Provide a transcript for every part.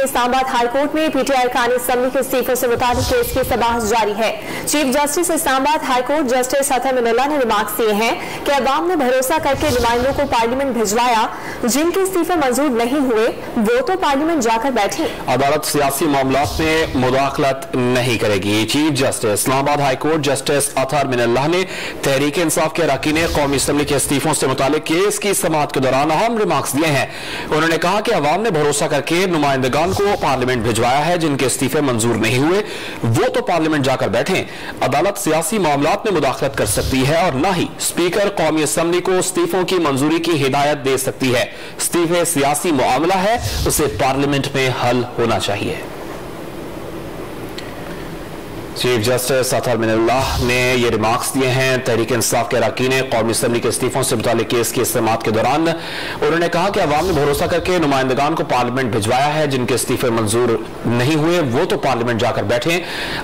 Islamabad high court में PTI कानी assembly के इस्तीफे से मुताल्लिक केस की समाअत जारी है। Chief justice Islamabad high court justice Athar Minallah ने रिमार्क्स दिए हैं कि अवाम ने भरोसा करके नुमाइंदों को पार्लियामेंट भिजवाया, जिनके इस्तीफे मंजूर नहीं हुए वो तो पार्लियामेंट जाकर बैठे। अदालत सियासी मामलात में मुदाखलत नहीं करेगी। Chief justice Islamabad high court justice Athar Minallah ने तहरीक इंसाफ के अरकान कौमी असम्बली के इस्तीफों से मुताल्लिक केस की समाअत के दौरान अहम रिमार्क्स दिए हैं। उन्होंने कहा कि अवाम ने भरोसा करके नुमाइंदगान को पार्लियामेंट भिजवाया है, जिनके इस्तीफे मंजूर नहीं हुए वो तो पार्लियामेंट जाकर बैठे। अदालत सियासी मामलात में मुदाखलत कर सकती है और न ही स्पीकर कौमी असम्बली को इस्तीफों की मंजूरी की हिदायत दे सकती है। इस्तीफे सियासी मामला है, उसे पार्लियामेंट में हल होना चाहिए। चीफ जस्टिस अतर मिनल्लाह ने ये रिमार्क्स दिए हैं तहरीक इंसाफ के अरकान कौमी असम्बली के इस्तीफों से मुताल्लिक केस की समाअत के दौरान। उन्होंने कहा कि अवाम ने भरोसा करके नुमाइंदगान को पार्लियामेंट भिजवाया है, जिनके इस्तीफे मंजूर नहीं हुए वो तो पार्लियामेंट जाकर बैठे।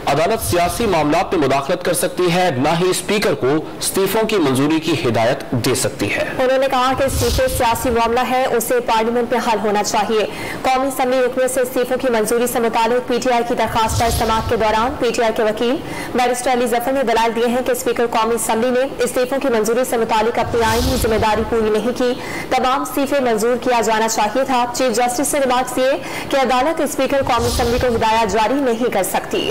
अदालत सियासी मामलात में मुदाखलत कर सकती है, न ही स्पीकर को इस्तीफों की मंजूरी की हिदायत दे सकती है। उन्होंने कहा कि इस्तीफे सियासी मामला है, उसे पार्लियामेंट में हल होना चाहिए। कौमी असम्बली रुकने से इस्तीफों की मंजूरी से मुताल्लिक पीटीआई की दरखास्त पर समाअत के दौरान पीटीआई के वकील बैरिस्टर अली जफर ने दलाल दिए हैं कि स्पीकर कौमी असम्बली ने इस्तीफों की मंजूरी से मुताल्लिक अपनी आईनी जिम्मेदारी पूरी नहीं की। तमाम इस्तीफे मंजूर किया जाना चाहिए था। चीफ जस्टिस ने रिमार्क्स दिए कि अदालत स्पीकर कौमी असम्बली को हिदायत जारी नहीं कर सकती।